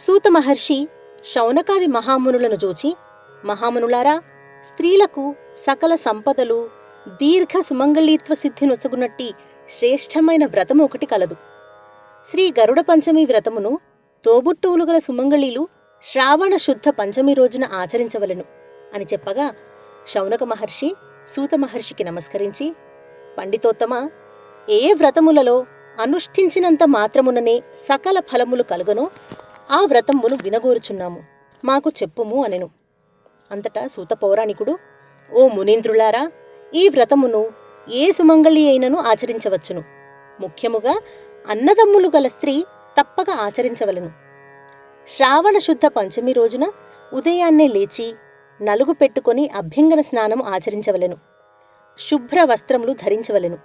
సూత మహర్షి శౌనకాది మహామునులను చూచి, మహామునులారా, స్త్రీలకు సకల సంపదలు దీర్ఘ సుమంగళీత్వ సిద్ధి నొసగునట్టి శ్రేష్టమైన వ్రతము ఒకటి కలదు. శ్రీ గరుడ పంచమి వ్రతమును తోబుట్టువులు గల సుమంగళీలు శ్రావణ శుద్ధ పంచమి రోజున ఆచరించవలెను అని చెప్పగా, శౌనక మహర్షి సూత మహర్షికి నమస్కరించి, పండితోత్తమ, ఏ వ్రతములలో అనుష్ఠించినంత మాత్రముననే సకల ఫలములు కలుగనో ఆ వ్రతమును వినగోరుచున్నాము, మాకు చెప్పుము అనెను. అంతటా సూత పౌరాణికుడు, ఓ మునీంద్రులారా, ఈ వ్రతమును ఏ సుమంగళి అయినను ఆచరించవచ్చును. ముఖ్యముగా అన్నదమ్ములు గల స్త్రీ తప్పక ఆచరించవలెను. శ్రావణ శుద్ధ పంచమి రోజున ఉదయాన్నే లేచి నలుగు పెట్టుకొని అభ్యంగన స్నానము ఆచరించవలెను. శుభ్ర వస్త్రములు ధరించవలెను.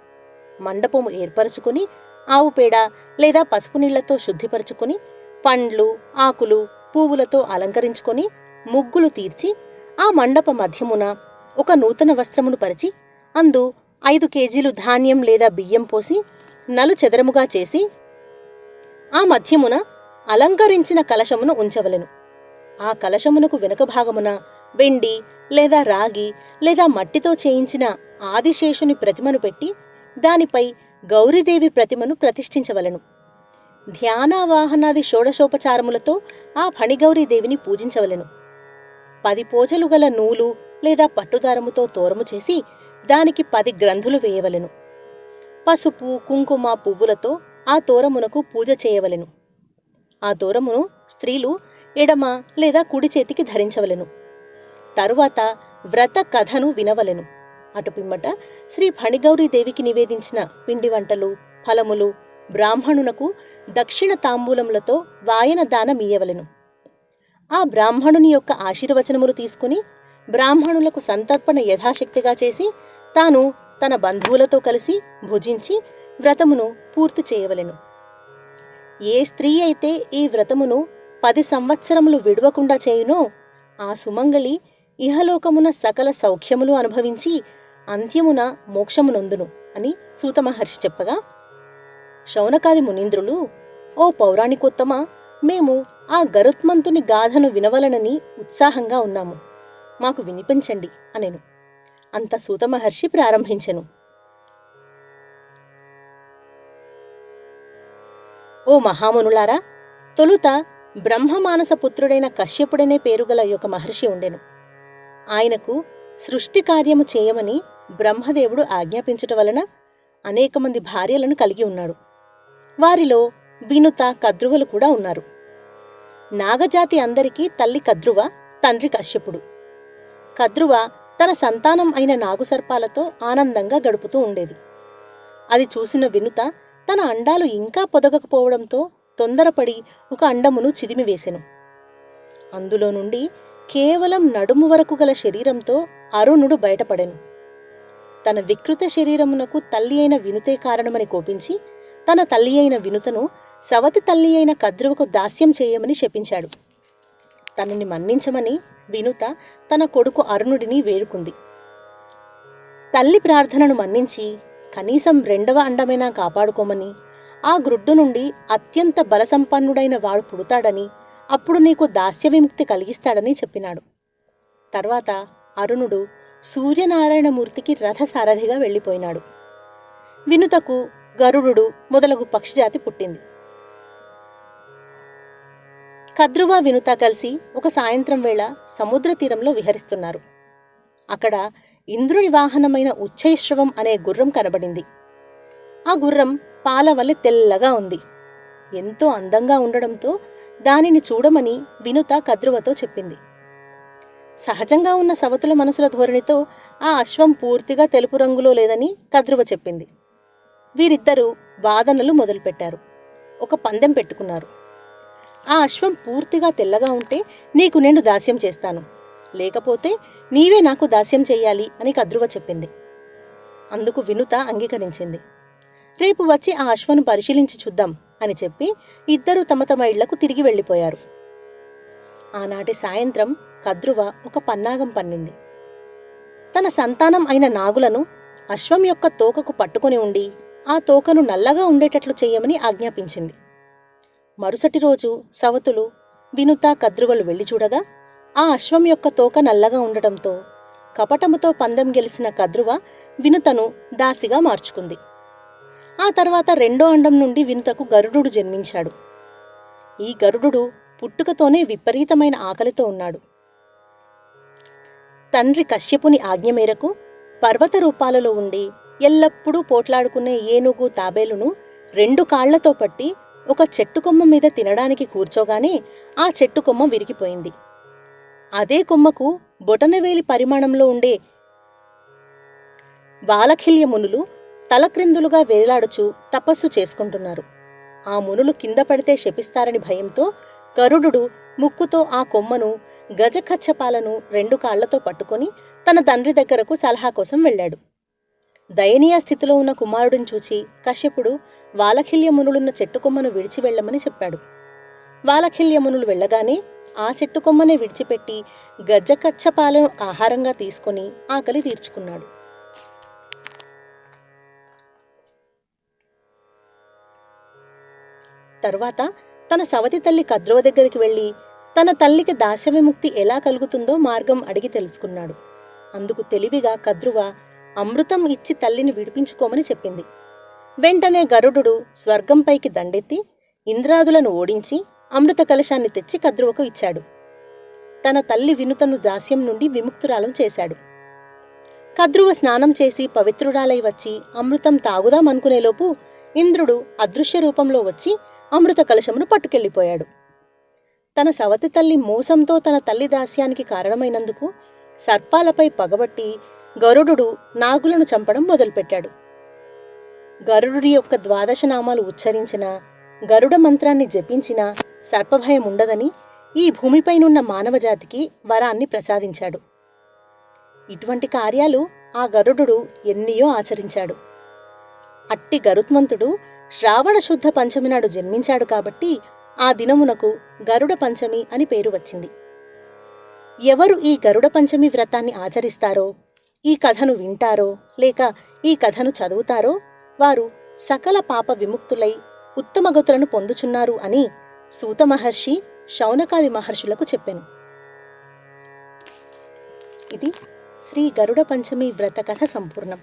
మండపము ఏర్పరచుకొని ఆవు పేడ లేదా పసుపు నీళ్లతో శుద్ధిపరచుకొని పండ్లు, ఆకులు, పువ్వులతో అలంకరించుకొని ముగ్గులు తీర్చి ఆ మండప మధ్యమున ఒక నూతన వస్త్రమును పరిచి అందు 5 కేజీలు ధాన్యం లేదా బియ్యం పోసి నలు చెదరముగా చేసి ఆ మధ్యమున అలంకరించిన కలశమును ఉంచవలెను. ఆ కలశమునకు వెనుక భాగమున వెండి లేదా రాగి లేదా మట్టితో చేయించిన ఆదిశేషుని ప్రతిమను పెట్టి దానిపై గౌరీదేవి ప్రతిమను ప్రతిష్ఠించవలెను. ధ్యానావాహనాది షోడశోపచారములతో ఆ ఫణిగౌరీదేవిని పూజించవలెను. 10 పోజలు గల నూలు లేదా పట్టుదారముతో తోరము చేసి దానికి 10 గ్రంథులు వేయవలెను. పసుపు, కుంకుమ, పువ్వులతో ఆ తోరమునకు పూజ చేయవలెను. ఆ తోరమును స్త్రీలు ఎడమ లేదా కుడి చేతికి ధరించవలెను. తరువాత వ్రత కథను వినవలెను. అటుపిమ్మట శ్రీ ఫణిగౌరీదేవికి నివేదించిన పిండి వంటలు, ఫలములు బ్రాహ్మణునకు దక్షిణ తాంబూలములతో వాయన దానమీయవలెను. ఆ బ్రాహ్మణుని యొక్క ఆశీర్వచనములు తీసుకుని బ్రాహ్మణులకు సంతర్పణ యథాశక్తిగా చేసి తాను తన బంధువులతో కలిసి భుజించి వ్రతమును పూర్తి చేయవలెను. ఏ స్త్రీ అయితే ఈ వ్రతమును 10 సంవత్సరములు విడవకుండా చేయునో ఆ సుమంగళి ఇహలోకమున సకల సౌఖ్యములు అనుభవించి అంత్యమున మోక్షమునొందును అని సూతమహర్షి చెప్పగా, శౌనకాది మునీంద్రులు, ఓ పౌరాణికోత్తమ, మేము ఆ గరుత్మంతుని గాథను వినవలనని ఉత్సాహంగా ఉన్నాము, మాకు వినిపించండి అనెను. అంత సూతమహర్షి ప్రారంభించెను. ఓ మహామునులారా, తొలుత బ్రహ్మమానస పుత్రుడైన కశ్యపుడనే పేరుగల యొక్క మహర్షి ఉండెను. ఆయనకు సృష్టి కార్యము చేయమని బ్రహ్మదేవుడు ఆజ్ఞాపించుట వలన అనేక మంది భార్యలను కలిగి ఉన్నాడు. వారిలో వినుత, కద్రువలు కూడా ఉన్నారు. నాగజాతి అందరికీ తల్లి కద్రువ, తండ్రి కశ్యపుడు. కద్రువ తన సంతానం అయిన నాగుసర్పాలతో ఆనందంగా గడుపుతూ ఉండేది. అది చూసిన వినుత తన అండాలు ఇంకా పొదగకపోవడంతో తొందరపడి ఒక అండమును చిదిమివేసెను. అందులో నుండి కేవలం నడుము వరకు గల శరీరంతో అరుణుడు బయటపడెను. తన వికృత శరీరమునకు తల్లి అయిన వినుతే కారణమని కోపించి తన తల్లి అయిన వినుతను సవతి తల్లి అయిన కద్రువకు దాస్యం చేయమని శపించాడు. తనని మన్నించమని వినుత తన కొడుకు అరుణుడిని వేడుకుంది. తల్లి ప్రార్థనను మన్నించి కనీసం 2వ అండమైనా కాపాడుకోమని, ఆ గ్రుడ్డు నుండి అత్యంత బలసంపన్నుడైన వాడు పుడతాడని, అప్పుడు నీకు దాస్య విముక్తి కలిగిస్తాడని చెప్పినాడు. తర్వాత అరుణుడు సూర్యనారాయణమూర్తికి రథసారథిగా వెళ్ళిపోయినాడు. వినుతకు గరుడు మొదలగు పక్షిజాతి పుట్టింది. కద్రువ, వినుత కలిసి ఒక సాయంత్రం వేళ సముద్ర తీరంలో విహరిస్తున్నారు. అక్కడ ఇంద్రుని వాహనమైన ఉచ్చైశ్రవం అనే గుర్రం కనబడింది. ఆ గుర్రం పాలవలె తెల్లగా ఉంది. ఎంతో అందంగా ఉండడంతో దానిని చూడమని వినుత కద్రువతో చెప్పింది. సహజంగా ఉన్న సవతుల మనసుల ధోరణితో ఆ అశ్వం పూర్తిగా తెలుపు రంగులో లేదని కద్రువ చెప్పింది. వీరిద్దరూ వాదనలు మొదలుపెట్టారు. ఒక పందెం పెట్టుకున్నారు. ఆ అశ్వం పూర్తిగా తెల్లగా ఉంటే నీకు నేను దాస్యం చేస్తాను, లేకపోతే నీవే నాకు దాస్యం చెయ్యాలి అని కద్రువ చెప్పింది. అందుకు వినుత అంగీకరించింది. రేపు వచ్చి ఆ అశ్వను పరిశీలించి చూద్దాం అని చెప్పి ఇద్దరూ తమ తమ ఇళ్లకు తిరిగి వెళ్ళిపోయారు. ఆనాటి సాయంత్రం కద్రువ ఒక పన్నాగం పన్నింది. తన సంతానం అయిన నాగులను అశ్వం యొక్క తోకకు పట్టుకొని ఉండి ఆ తోకను నల్లగా ఉండేటట్లు చెయ్యమని ఆజ్ఞాపించింది. మరుసటి రోజు సవతులు వినుత కద్రువలు వెళ్లి చూడగా ఆ అశ్వం యొక్క తోక నల్లగా ఉండటంతో కపటముతో పందెం గెలిచిన కద్రువ వినుతను దాసిగా మార్చుకుంది. ఆ తర్వాత రెండో అండం నుండి వినుతకు గరుడు జన్మించాడు. ఈ గరుడు పుట్టుకతోనే విపరీతమైన ఆకలితో ఉన్నాడు. తండ్రి కశ్యపుని ఆజ్ఞ మేరకు పర్వత రూపాలలో ఉండి ఎల్లప్పుడూ పోట్లాడుకునే ఏనుగు తాబేలును 2 కాళ్లతో పట్టి ఒక చెట్టు కొమ్మ మీద తినడానికి కూర్చోగానే ఆ చెట్టు కొమ్మ విరిగిపోయింది. అదే కొమ్మకు బొటనవేలి పరిమాణంలో ఉండే వాలఖిల్య మునులు తలక్రిందులుగా వేలాడుచూ తపస్సు చేసుకుంటున్నారు. ఆ మునులు కింద పడితే శపిస్తారని భయంతో గరుడు ముక్కుతో ఆ కొమ్మను గజకచ్చపాలను 2 కాళ్లతో పట్టుకొని తన తండ్రి దగ్గరకు సలహా కోసం వెళ్ళాడు. దయనీయ స్థితిలో ఉన్న కుమారుడిని చూచి కశ్యపుడు వాలఖిల్య మునులున్న చెట్టు కొమ్మను విడిచి వెళ్ళమని చెప్పాడు. వాలఖిల్య మునులు వెళ్ళగానే ఆ చెట్టు కొమ్మనే విడిచిపెట్టి గజకచ్చపాలను ఆహారంగా తీసుకొని ఆకలి తీర్చుకున్నాడు. తరువాత తన సవతి తల్లి కద్రువ దగ్గరికి వెళ్ళి తన తల్లికి దాస్య విముక్తి ఎలా కలుగుతుందో మార్గం అడిగి తెలుసుకున్నాడు. అందుకు తెలివిగా కద్రువ అమృతం ఇచ్చి తల్లిని విడిపించుకోమని చెప్పింది. వెంటనే గరుడు స్వర్గంపైకి దండెత్తి ఇంద్రాదులను ఓడించి అమృత కలశాన్ని తెచ్చి కద్రువకు ఇచ్చాడు. తన తల్లి వినుతను దాస్యం నుండి విముక్తురాలం చేశాడు. కద్రువ స్నానం చేసి పవిత్రురాలై వచ్చి అమృతం తాగుదామనుకునేలోపు ఇంద్రుడు అదృశ్య రూపంలో వచ్చి అమృత కలశమును పట్టుకెళ్లిపోయాడు. తన సవతి తల్లి మోసంతో తన తల్లి దాస్యానికి కారణమైనందుకు సర్పాలపై పగబట్టి గరుడు నాగులను చంపడం మొదలుపెట్టాడు. గరుడు యొక్క 12 నామాలు ఉచ్చరించిన గరుడ మంత్రాన్ని జపించిన సర్పభయం ఉండదని ఈ భూమిపైనున్న మానవజాతికి వరాన్ని ప్రసాదించాడు. ఇటువంటి కార్యాలు ఆ గరుడు ఎన్నియో ఆచరించాడు. అట్టి గరుత్మంతుడు శ్రావణ శుద్ధ పంచమి నాడు జన్మించాడు కాబట్టి ఆ దినమునకు గరుడ పంచమి అని పేరు వచ్చింది. ఎవరు ఈ గరుడ పంచమి వ్రతాన్ని ఆచరిస్తారో, ఈ కథను వింటారో లేక ఈ కథను చదువుతారో వారు సకల పాప విముక్తులై ఉత్తమగతులను పొందుచున్నారు అని సూత మహర్షి శౌనకాది మహర్షులకు చెప్పెను. ఇది శ్రీ గరుడ పంచమి వ్రత కథ సంపూర్ణం.